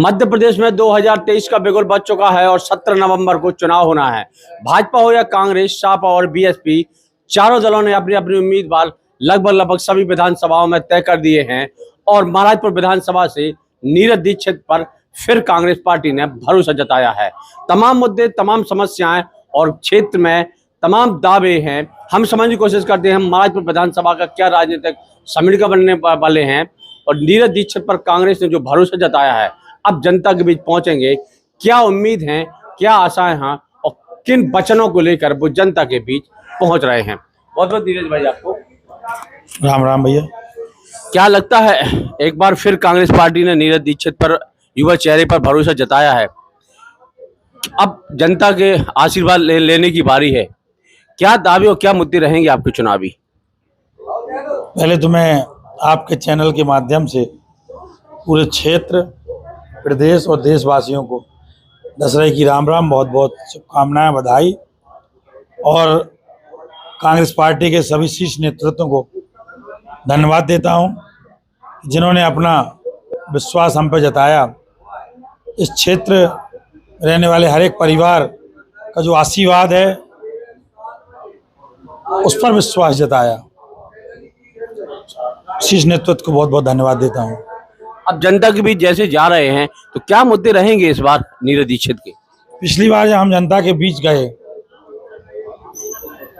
मध्य प्रदेश में 2023 का बिगुल बज चुका है और 17 नवंबर को चुनाव होना है। भाजपा हो या कांग्रेस, सपा और बीएसपी, चारों दलों ने अपनी अपनी उम्मीदवार लगभग सभी विधानसभाओं में तय कर दिए हैं और महाराजपुर विधानसभा से नीरज दीक्षित पर फिर कांग्रेस पार्टी ने भरोसा जताया है। तमाम मुद्दे, तमाम समस्याएं और क्षेत्र में तमाम दावे हैं। हम समझने की कोशिश करते हैं महाराजपुर विधानसभा का क्या राजनीतिक समीकरण बनने वाले हैं और नीरज दीक्षित पर कांग्रेस ने जो भरोसा जताया है, अब जनता के बीच पहुंचेंगे। क्या उम्मीद है, क्या आशाएं हैं और किन वचनों को लेकर वो जनता के बीच पहुंच रहे हैं। बहुत बहुत नीरज भाई आपको राम राम भैया। क्या लगता है एक बार फिर कांग्रेस पार्टी ने नीरज दीक्षित पर, युवा चेहरे पर भरोसा जताया है, अब जनता के आशीर्वाद लेने की बारी है। क्या दावे और क्या मुद्दे रहेंगे आपके चुनावी? पहले तो मैं आपके चैनल के माध्यम से पूरे क्षेत्र, प्रदेश और देशवासियों को दशहरे की राम राम, बहुत बहुत शुभकामनाएं, बधाई। और कांग्रेस पार्टी के सभी शीर्ष नेतृत्वों को धन्यवाद देता हूं, जिन्होंने अपना विश्वास हम पर जताया। इस क्षेत्र में रहने वाले हर एक परिवार का जो आशीर्वाद है, उस पर विश्वास जताया। शीर्ष नेतृत्व को बहुत बहुत धन्यवाद देता हूं। अब जनता के बीच जैसे जा रहे हैं तो क्या मुद्दे रहेंगे इस बार नीरज दीक्षित के? पिछली बार जब हम जनता के बीच गए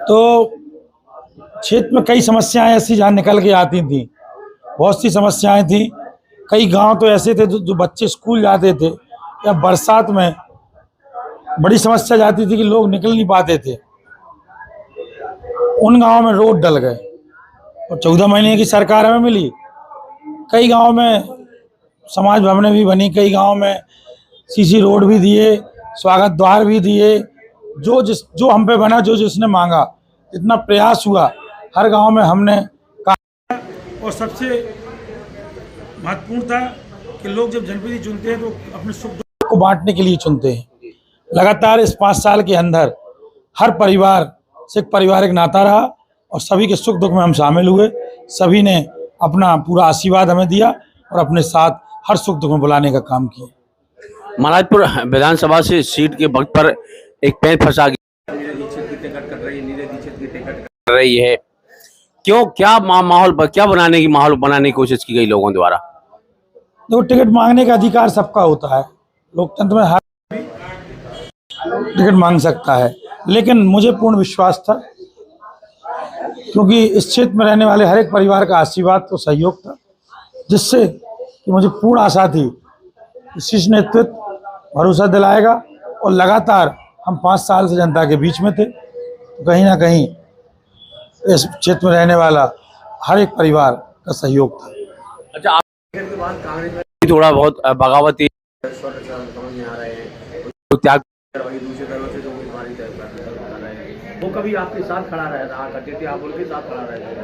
तो क्षेत्र में कई समस्याएं ऐसी जहाँ निकल के आती थी, बहुत सी समस्याएं थी। कई गांव तो ऐसे थे जो बच्चे स्कूल जाते थे या बरसात में बड़ी समस्या जाती थी कि लोग निकल नहीं पाते थे। उन गांवों में रोड डल गए और 14 महीने की सरकार हमें मिली। कई गांव में समाज भवनें भी बनी, कई गांव में सीसी रोड भी दिए, स्वागत द्वार भी दिए। जो हम पे बना, जो जिसने मांगा, जितना प्रयास हुआ, हर गांव में हमने कहा। और सबसे महत्वपूर्ण था कि लोग जब जनप्रतिनिधि चुनते हैं तो अपने सुख दुख को बांटने के लिए चुनते हैं। लगातार इस 5 साल के अंदर हर परिवार से एक पारिवारिक नाता रहा और सभी के सुख दुख में हम शामिल हुए। सभी ने अपना पूरा आशीर्वाद हमें दिया और अपने साथ हर सुख दुख में बुलाने का काम किया। महाराजपुर विधानसभा से सीट के वक्त पर एक पैर फंसा गया, नीरज दीक्षित की टिकट कट रही है, नीरज दीक्षित की टिकट कट रही है। क्यों, क्या माहौल क्या माहौल बनाने की कोशिश की गई लोगों द्वारा? देखो, टिकट मांगने का अधिकार सबका होता है, लोकतंत्र में हर टिकट मांग सकता है, लेकिन मुझे पूर्ण विश्वास था क्योंकि इस क्षेत्र में रहने वाले हर एक परिवार का आशीर्वाद तो सहयोग था, जिससे कि मुझे पूर्ण आशा थी कि शीर्ष नेतृत्व भरोसा दिलाएगा। और लगातार हम 5 साल से जनता के बीच में थे, तो कहीं ना कहीं इस क्षेत्र में रहने वाला हर एक परिवार का सहयोग था। अच्छा, के बाद कांग्रेस में थोड़ा बहुत बगावती समझ में आ रहे हैं, तो त्याग दूसरे दलों से जो उम्मीदवारी तय कर रहे हैं, वो कभी आपके साथ खड़ा रहा करते थे, आप उनके साथ खड़ा रहते थे।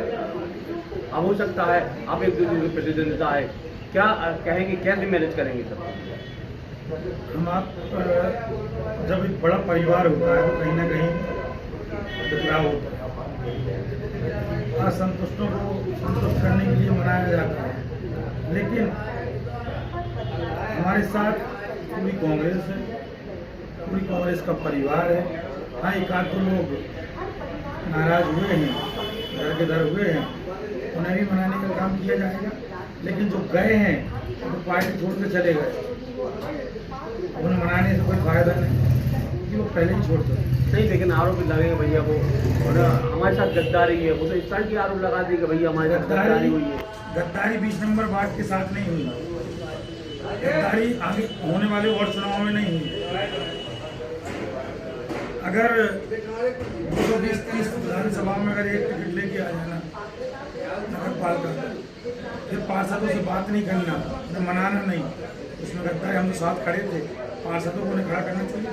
अब हो सकता है आप एक दूसरे के प्रतिद्वंदिता है, क्या कहेंगे, कैसे मैनेज करेंगे सब? हम आप जब एक बड़ा परिवार होता है तो कहीं ना कहीं टकराव होता है, असंतुष्टों को संतुष्ट करने के लिए मनाया जाता है, लेकिन हमारे साथ पूरी कांग्रेस है, पूरी कांग्रेस का परिवार है। हाँ, एक आध तो लोग नाराज हुए हैं, दर के दर हुए हैं, उन्हें भी मनाने का काम किया जाएगा। लेकिन जो गए हैं तो पार्टी छोड़ के चले गए, उन्हें मनाने से कोई फायदा नहीं क्योंकि वो पहले ही छोड़ दो। नहीं, लेकिन आरोप लगेंगे भैया वो और हमारे साथ गद्दारी है, वो तो इस तरह की आरोप लगा देगा भैया हमारे साथ गद्दारी हुई है। गद्दारी 20 नंबर वार्ड के साथ नहीं हुई, गद्दारी आगे होने वाले और चुनाव में नहीं हुई। अगर 220-30 विधानसभा में अगर एक टिकट लेके आ जाना नगर पालिका, फिर पार्षदों से बात नहीं करना, उन्हें मनाना नहीं, उसमें गद्दारी। हम तो साथ खड़े थे, पार्षदों को उन्हें खड़ा करना चाहिए।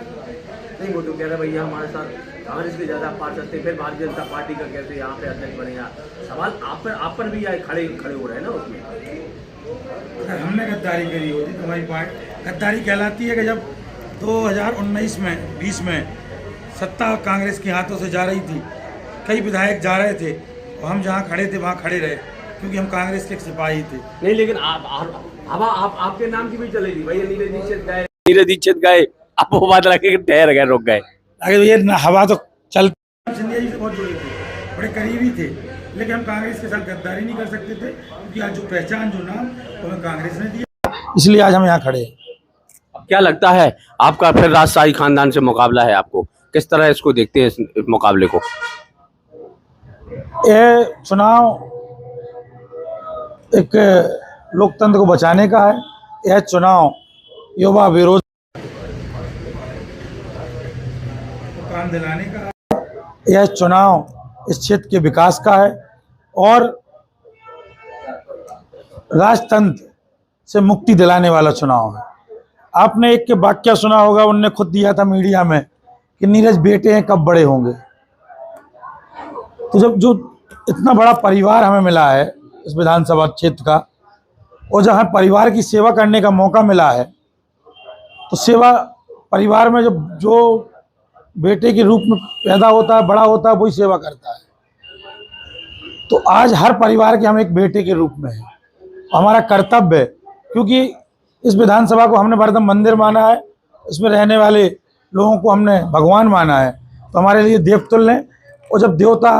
नहीं, वो तो कह रहे भैया हमारे साथ कांग्रेस के ज़्यादा पार्षद थे, फिर भारतीय जनता पार्टी का कैसे यहाँ पे अध्यक्ष बनेगा? सवाल आप पर भी आए, खड़े हो रहे हैं ना उसमें। अगर हमने गद्दारी करी होती तो हमारी पार्टी गद्दारी कहलाती है कि जब 2019 में 20 में सत्ता कांग्रेस के हाथों से जा रही थी, कई विधायक जा रहे थे और हम जहाँ खड़े थे वहाँ खड़े रहे क्योंकि हम कांग्रेस के एक सिपाही थे। नहीं, लेकिन आप अब आप आपके नाम की भी चलेगी भैया, नीरज दीक्षित गए, आप वो बात रखे कि ठहर गए, रुक गए। अगर ये हवा तो चलती, सिंधिया जी से बहुत जुड़े थे, बड़े करीबी थे, लेकिन हम कांग्रेस के साथ गद्दारी नहीं कर सकते थे, क्योंकि आज जो पहचान, जो नाम, तो हमें कांग्रेस ने दिया, इसलिए आज हम यहाँ खड़े हैं। अब क्या लगता है आपका फिर राजशाही खानदान से मुकाबला है, आपको किस तरह इसको देखते हैं, इस मुकाबले को? यह चुनाव एक लोकतंत्र को बचाने का है, यह चुनाव युवा विरोध को काम दिलाने का है, यह चुनाव इस क्षेत्र के विकास का है और राजतंत्र से मुक्ति दिलाने वाला चुनाव है। आपने एक के वाक्य सुना होगा, उनने खुद दिया था मीडिया में कि नीरज बेटे हैं, कब बड़े होंगे। तो जब जो इतना बड़ा परिवार हमें मिला है इस विधानसभा क्षेत्र का, और जहाँ परिवार की सेवा करने का मौका मिला है, तो सेवा परिवार में जो बेटे के रूप में पैदा होता है, बड़ा होता है, वही सेवा करता है। तो आज हर परिवार के हम एक बेटे के रूप में हैं, हमारा कर्तव्य है, क्योंकि इस विधानसभा को हमने वर्धम मंदिर माना है, इसमें रहने वाले लोगों को हमने भगवान माना है, तो हमारे लिए देवतुल्य हैं। और जब देवता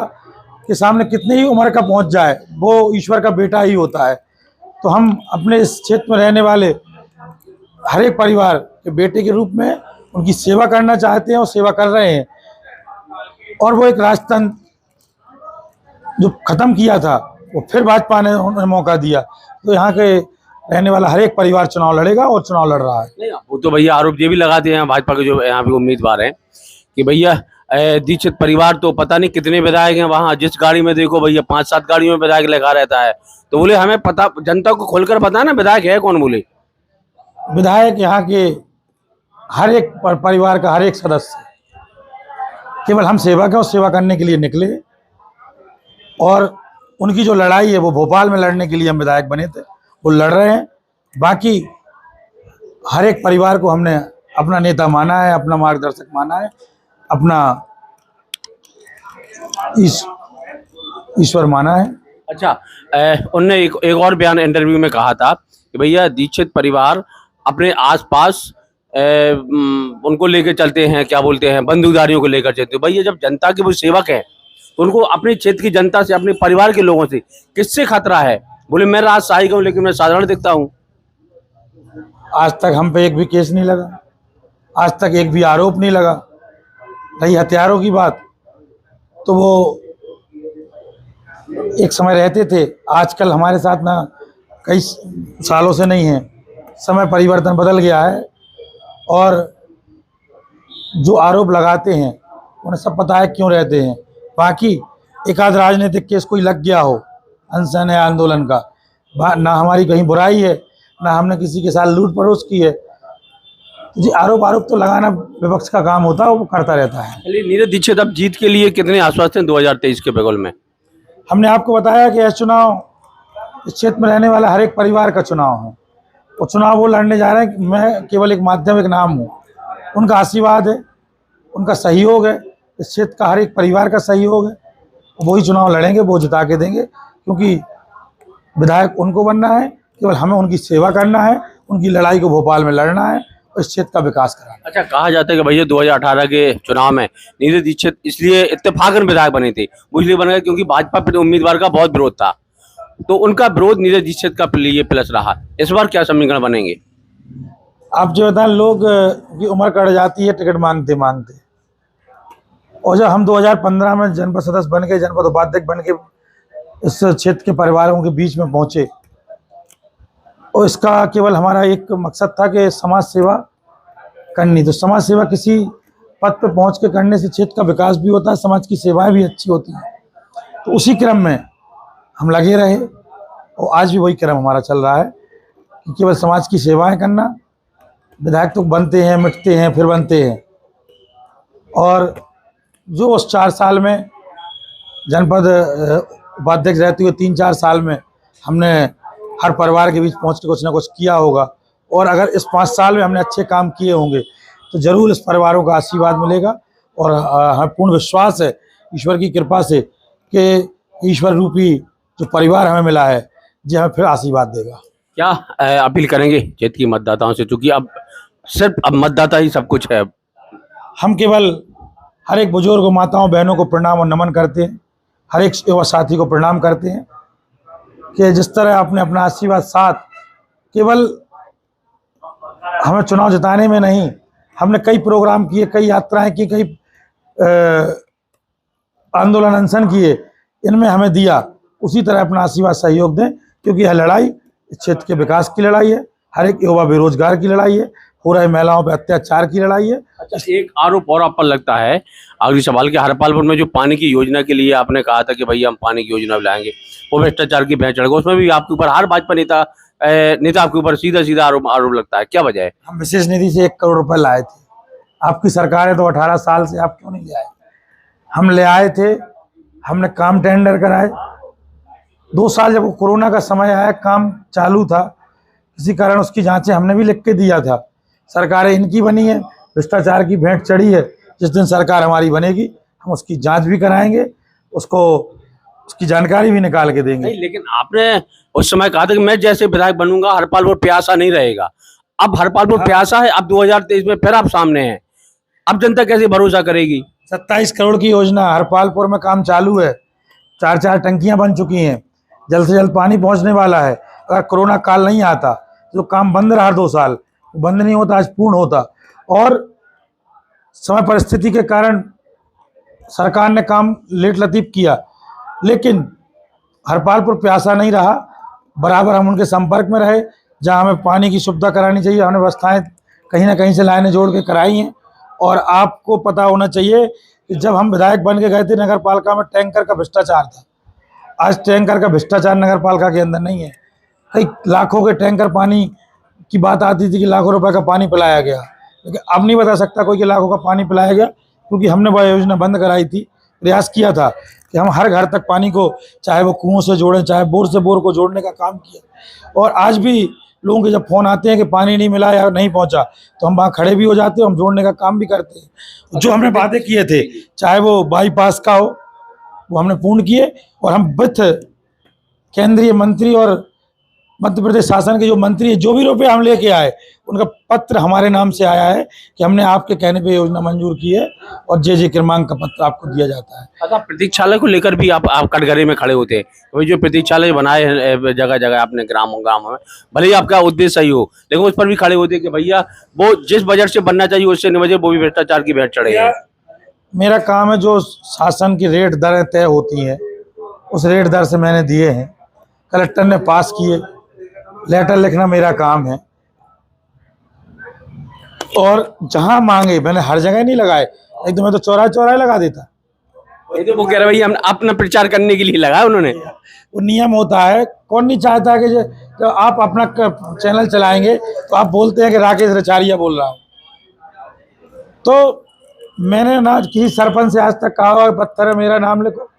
के सामने कितनी ही उम्र का पहुंच जाए, वो ईश्वर का बेटा ही होता है। तो हम अपने इस क्षेत्र में रहने वाले हर एक परिवार के बेटे के रूप में उनकी सेवा करना चाहते हैं और सेवा कर रहे हैं। और वो एक राजतंत्र जो खत्म किया था, वो फिर भाजपा ने उन्हें मौका दिया, तो यहाँ के रहने वाला हर एक परिवार चुनाव लड़ेगा और चुनाव लड़ रहा है। नहीं, वो तो भैया आरोप ये भी लगाते हैं भाजपा के जो यहाँ पे उम्मीदवार हैं कि भैया दीक्षित परिवार तो पता नहीं कितने विधायक हैं वहाँ, जिस गाड़ी में देखो भैया 5-7 गाड़ियों में विधायक लगा रहता है। तो बोले हमें पता, जनता को खोलकर पता है ना विधायक है कौन। बोले विधायक यहाँ के हर एक परिवार का हर एक सदस्य, केवल हम सेवा के और सेवा करने के लिए निकले, और उनकी जो लड़ाई है वो भोपाल में लड़ने के लिए हम विधायक बने थे, वो लड़ रहे हैं। बाकी हर एक परिवार को हमने अपना नेता माना है, अपना मार्गदर्शक माना है, अपना ईश्वर माना है। अच्छा, उनने एक और बयान इंटरव्यू में कहा था कि भैया दीक्षित परिवार अपने आसपास उनको लेकर चलते हैं, क्या बोलते हैं, बंदूकधारियों को लेकर चलते हैं। भैया जब जनता के वो सेवक हैं, तो उनको अपने क्षेत्र की जनता से, अपने परिवार के लोगों से किससे खतरा है? बोले मैं राजशाही का हूँ, लेकिन मैं साधारण दिखता हूँ। आज तक हम पे एक भी केस नहीं लगा, आज तक एक भी आरोप नहीं लगा। रही हथियारों की बात, तो वो एक समय रहते थे, आजकल हमारे साथ ना कई सालों से नहीं है। समय परिवर्तन बदल गया है, और जो आरोप लगाते हैं उन्हें सब पता है क्यों रहते हैं। बाकी एक आध राजनीतिक केस कोई लग गया हो अनशन या आंदोलन का, ना हमारी कहीं बुराई है, ना हमने किसी के साथ लूट पड़ोस की है। जी आरोप तो लगाना विपक्ष का काम होता है, वो करता रहता है। नीरज दीक्षित अब जीत के लिए कितने आश्वस्त हैं 2023 के बगल में? हमने आपको बताया कि यह चुनाव इस क्षेत्र में रहने वाला हर एक परिवार का चुनाव है, और चुनाव वो लड़ने जा रहे हैं कि मैं केवल एक माध्यम, एक नाम हूँ। उनका आशीर्वाद है, उनका सहयोग है, इस क्षेत्र का हर एक परिवार का सहयोग है। वही चुनाव लड़ेंगे, वो जिता के देंगे, क्योंकि विधायक उनको बनना है, केवल हमें उनकी सेवा करना है, उनकी लड़ाई को भोपाल में लड़ना है और इस क्षेत्र का विकास कराना। अच्छा, कहा जाता है कि भैया 2018 के चुनाव में नीरज दीक्षित इसलिए इत्तेफाकन विधायक बने थे, वो इसलिए बन गए क्योंकि भाजपा उम्मीदवार का बहुत विरोध था, तो उनका विरोध नीरज दीक्षित का लिए प्लस रहा। इस बार क्या समीकरण बनेंगे? आप जो बताएं, लोग की उम्र कट जाती है टिकट मांगते मांगते, और जब हम 2015 में जनपद सदस्य बन के, जनपद उपाध्यक्ष बन के इस क्षेत्र के परिवारों के बीच में पहुंचे, और इसका केवल हमारा एक मकसद था कि समाज सेवा करनी। तो समाज सेवा किसी पद पर पहुंच के करने से क्षेत्र का विकास भी होता है, समाज की सेवाएं भी अच्छी होती हैं। तो उसी क्रम में हम लगे रहे, और आज भी वही क्रम हमारा चल रहा है कि केवल समाज की सेवाएं करना। विधायक तो बनते हैं, मिटते हैं, फिर बनते हैं, और जो उस 4 साल में जनपद उपाध्यक्ष रहते हुए 3-4 साल में हमने हर परिवार के बीच पहुंच के कुछ ना कुछ किया होगा, और अगर इस 5 साल में हमने अच्छे काम किए होंगे तो जरूर इस परिवारों का आशीर्वाद मिलेगा। और हमें पूर्ण विश्वास है ईश्वर की कृपा से कि ईश्वर रूपी जो परिवार हमें मिला है, जी हमें फिर आशीर्वाद देगा। क्या अपील करेंगे क्षेत्रीय मतदाताओं से, क्योंकि अब सिर्फ अब मतदाता ही सब कुछ है। हम केवल हर एक बुजुर्ग माताओं बहनों को प्रणाम और नमन करते हैं, हर एक युवा साथी को प्रणाम करते हैं कि जिस तरह आपने अपना आशीर्वाद साथ केवल हमें चुनाव जिताने में नहीं, हमने कई प्रोग्राम किए, कई यात्राएं की, कई आंदोलन अनशन किए, इनमें हमें दिया, उसी तरह अपना आशीर्वाद सहयोग दें, क्योंकि यह लड़ाई इस क्षेत्र के विकास की लड़ाई है, हर एक युवा बेरोजगार की लड़ाई है, हो रहे महिलाओं पर अत्याचार की लड़ाई है। अच्छा, एक आरोप और आप पर लगता है, आखिरी सवाल, कि हरपालपुर में जो पानी की योजना के लिए आपने कहा था कि भैया हम पानी की योजना लाएंगे, वो भ्रष्टाचार की भैंस चढ़ गई, उसमें भी आपके ऊपर हर भाजपा नेता आपके ऊपर सीधा सीधा आरोप लगता है, क्या वजह है? हम विशेष निधि से 1 करोड़ रुपए लाए थे, आपकी सरकार है तो 18 साल से आप क्यों नहीं ले आए? हम ले आए थे, हमने काम टेंडर कराए, 2 साल जब कोरोना का समय आया, काम चालू था, किसी कारण उसकी जांचें हमने भी लिख के दिया था। सरकारें इनकी बनी है, भ्रष्टाचार की भेंट चढ़ी है, जिस दिन सरकार हमारी बनेगी हम उसकी जांच भी कराएंगे, उसकी जानकारी भी निकाल के देंगे। नहीं, लेकिन आपने उस समय कहा था कि मैं जैसे विधायक बनूंगा हरपालपुर प्यासा नहीं रहेगा। अब हरपालपुर प्यासा है, अब 2023 में फिर आप सामने हैं, अब जनता कैसे भरोसा करेगी? 27 करोड़ की योजना हरपालपुर में काम चालू है, 4 टंकियां बन चुकी हैं, जल्द से जल्द पानी पहुंचने वाला है। अगर कोरोना काल नहीं आता, जो काम बंद रहा 2 साल, वो बंद नहीं होता, आज पूर्ण होता। और समय परिस्थिति के कारण सरकार ने काम लेट लतीफ किया, लेकिन हरपालपुर प्यासा नहीं रहा, बराबर हम उनके संपर्क में रहे। जहां हमें पानी की सुविधा करानी चाहिए, हमने व्यवस्थाएं कहीं ना कहीं से लाइनें जोड़ के कराई हैं। और आपको पता होना चाहिए कि जब हम विधायक बन के गए थे, नगर पालिका में टैंकर का भ्रष्टाचार था। आज टैंकर का भ्रष्टाचार नगर पालिका के अंदर नहीं है। कई लाखों के टैंकर पानी की बात आती थी कि लाखों रुपए का पानी पिलाया गया, लेकिन अब नहीं बता सकता कोई कि लाखों का पानी पिलाया गया, क्योंकि हमने वह योजना बंद कराई थी। प्रयास किया था कि हम हर घर तक पानी को, चाहे वो कुओं से जोड़ें, चाहे बोर से बोर को जोड़ने का काम किया। और आज भी लोगों के जब फोन आते हैं कि पानी नहीं मिला या नहीं पहुंचा, तो हम वहाँ खड़े भी हो जाते हैं, हम जोड़ने का काम भी करते हैं। जो हमने वादे किए थे, चाहे वो बाईपास का हो, वो हमने पूर्ण किए। और हम वित्त केंद्रीय मंत्री और मध्य प्रदेश शासन के जो मंत्री है, जो भी रुपए हम लेके आए, उनका पत्र हमारे नाम से आया है कि हमने आपके कहने पे योजना मंजूर की है, और जे क्रमांक का पत्र आपको दिया जाता है। अच्छा, प्रतीक्षालय को लेकर भी आप कटघरे में खड़े होते हैं, वही जो प्रतीक्षालय बनाए हैं जगह जगह आपने ग्राम में, भले ही आपका उद्देश्य सही हो, लेकिन उस पर भी खड़े होते हैं कि भैया वो जिस बजट से बनना चाहिए उससे नहीं बजे, वो भी भ्रष्टाचार की भेंट चढ़े हैं। मेरा काम है, जो शासन की रेट दरें तय होती हैं, उस रेट दर से मैंने दिए हैं, कलेक्टर ने पास किए, लेटर लिखना मेरा काम है। और जहां मांगे, मैंने हर जगह नहीं लगाए, एक तो मैं तो चौराहे चौराहे लगा देता। ये तो वो कह रहे भैया हम अपना प्रचार करने के लिए लगाया उन्होंने। वो नियम होता है, कौन नहीं चाहता कि जब आप अपना चैनल चलाएंगे तो आप बोलते हैं कि राकेश रचारिया बोल रहा हूँ। तो मैंने ना किसी सरपंच से आज तक कहा पत्थर है मेरा नाम लिखो,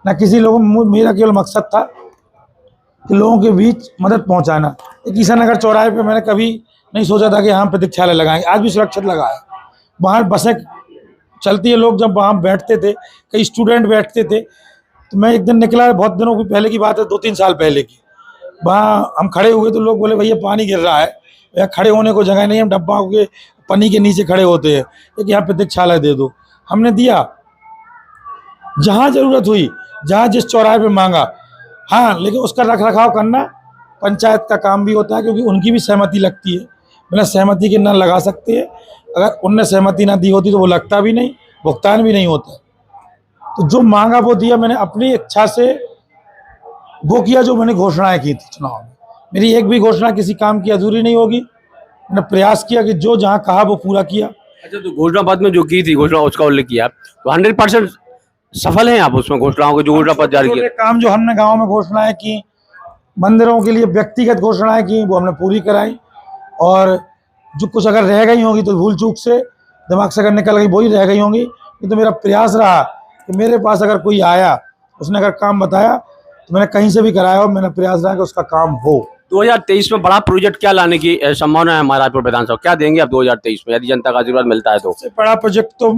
ना किसी लोगों, मेरा केवल मकसद था कि लोगों के बीच मदद पहुंचाना। किशन नगर चौराहे पे मैंने कभी नहीं सोचा था कि यहाँ प्रतीक्षालय लगाएंगे, आज भी सुरक्षित लगाया। वहाँ बसें चलती है, लोग जब वहाँ बैठते थे, कई स्टूडेंट बैठते थे, तो मैं एक दिन निकला, बहुत दिनों की पहले की बात है, 2-3 साल पहले की, वहाँ हम खड़े हुए तो लोग बोले भैया पानी गिर रहा है, या खड़े होने को जगह नहीं, हम डब्बा के पन्नी के नीचे खड़े होते हैं, एक यहाँ प्रतीक्षालय दे दो। हमने दिया, जहाँ जरूरत हुई, जहाँ जिस चौराहे पे मांगा। हाँ, लेकिन उसका रख रखाव करना पंचायत का काम भी होता है, क्योंकि उनकी भी सहमति लगती है। बिना सहमति के न लगा सकते हैं, अगर उनने सहमति ना दी होती तो वो लगता भी नहीं, भुगतान भी नहीं होता। तो जो मांगा वो दिया, मैंने अपनी इच्छा से वो किया जो मैंने घोषणाएं की थी चुनाव में। मेरी एक भी घोषणा किसी काम की अधूरी नहीं होगी। मैंने प्रयास किया कि जो जहाँ कहा वो पूरा किया। अच्छा, तो घोषणा पत्र में जो की थी घोषणा, उसका उल्लेख किया, तो 100% सफल हैं आप उसमें, घोषणाओं को जो घोषणा पत्र जारी किया? काम जो हमने गाँव में घोषणाएं की, मंदिरों के लिए व्यक्तिगत घोषणाएं की, वो हमने पूरी कराई। और जो कुछ अगर रह गई होगी तो भूल चूक से दिमाग से अगर निकल गई वही रह गई होंगी। ये तो मेरा प्रयास रहा कि मेरे पास अगर कोई आया, उसने अगर काम बताया, तो मैंने कहीं से भी कराया, और मेरा प्रयास रहा कि उसका काम हो। 2023 में बड़ा प्रोजेक्ट क्या लाने की संभावना है महाराजपुर विधानसभा, क्या देंगे आप 2023 में, यदि जनता का आशीर्वाद मिलता है तो? सबसे बड़ा प्रोजेक्ट तो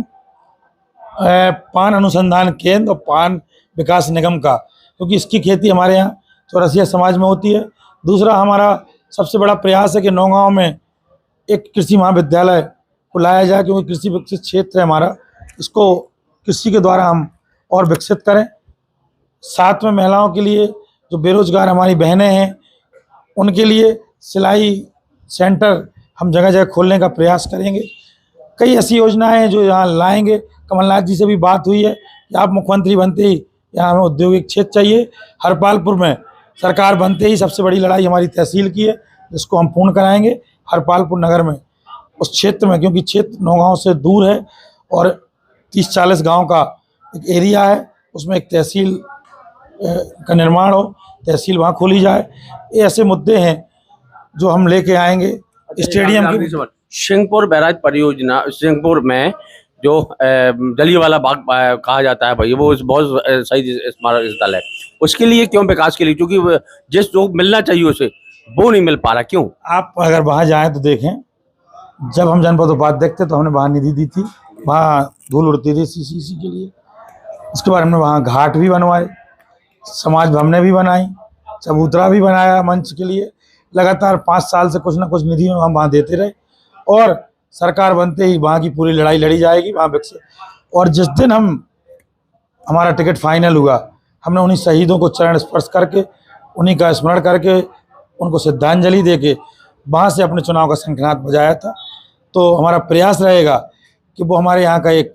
पान अनुसंधान केंद्र और पान विकास निगम का, क्योंकि इसकी खेती हमारे यहाँ चौरसिया समाज में होती है। दूसरा हमारा सबसे बड़ा प्रयास है कि नौगांव में एक कृषि महाविद्यालय को लाया जाए, क्योंकि कृषि विकसित क्षेत्र है हमारा, इसको कृषि के द्वारा हम और विकसित करें। साथ में महिलाओं के लिए, जो बेरोजगार हमारी बहनें हैं, उनके लिए सिलाई सेंटर हम जगह जगह खोलने का प्रयास करेंगे। कई ऐसी योजनाएं हैं जो यहाँ लाएंगे। कमलनाथ जी से भी बात हुई है कि आप मुख्यमंत्री बनते ही यहाँ हमें औद्योगिक क्षेत्र चाहिए। हरपालपुर में सरकार बनते ही सबसे बड़ी लड़ाई हमारी तहसील की है, जिसको हम पूर्ण कराएंगे हरपालपुर नगर में, उस क्षेत्र में, क्योंकि क्षेत्र नौगांव से दूर है और 30-40 गांव का एक एरिया है, उसमें एक तहसील का निर्माण हो, तहसील वहाँ खोली जाए। ये ऐसे मुद्दे हैं जो हम लेके आएंगे। स्टेडियम की सिंहपुर बैराज परियोजना, सिंहपुर में जो जलियांवाला बाग कहा जाता है भाई, वो बहुत सही स्मारक स्थल है, उसके लिए क्यों विकास के लिए, क्योंकि जिस जो मिलना चाहिए उसे वो नहीं मिल पा रहा, क्यों? आप अगर वहाँ जाएं तो देखें, जब हम जनपद उपाध्यक्ष थे तो हमने वहाँ निधि दी थी, वहाँ धूल उड़ती थी सीसी के लिए। उसके बाद हमने वहाँ घाट भी बनवाए, समाज भवनें भी बनाई, चबूतरा भी बनाया मंच के लिए। लगातार 5 साल से कुछ ना कुछ निधि हम वहाँ देते रहे, और सरकार बनते ही वहाँ की पूरी लड़ाई लड़ी जाएगी वहाँ विकसित। और जिस दिन हमारा टिकट फाइनल हुआ, हमने उन्हीं शहीदों को चरण स्पर्श करके, उन्हीं का स्मरण करके, उनको श्रद्धांजलि देके वहाँ से अपने चुनाव का शंखनाद बजाया था। तो हमारा प्रयास रहेगा कि वो हमारे यहाँ का एक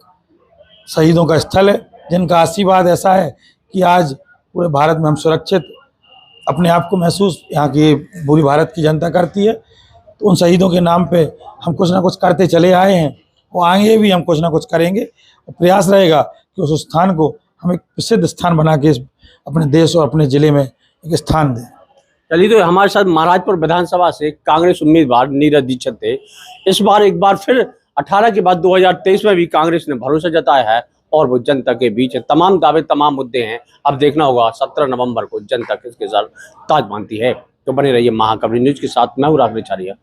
शहीदों का स्थल है, जिनका आशीर्वाद ऐसा है कि आज पूरे भारत में हम सुरक्षित अपने आप को महसूस यहाँ की पूरी भारत की जनता करती है। तो उन शहीदों के नाम पे हम कुछ ना कुछ करते चले आए हैं, और आगे भी हम कुछ ना कुछ करेंगे। और प्रयास रहेगा कि उस स्थान को हम एक प्रसिद्ध स्थान बना के अपने देश और अपने ज़िले में एक स्थान दें। चलिए, तो हमारे साथ महाराजपुर विधानसभा से कांग्रेस उम्मीदवार नीरज दीक्षित थे। इस बार एक बार फिर 18 के बाद 2023 में भी कांग्रेस ने भरोसा जताया है, और वो जनता के बीच है। तमाम दावे, तमाम मुद्दे हैं। अब देखना होगा 17 नवंबर को जनता किसके साथ ताज बांधती है। तो बने रहिए महाकवि न्यूज के साथ। मैं हूं राघव आचार्य।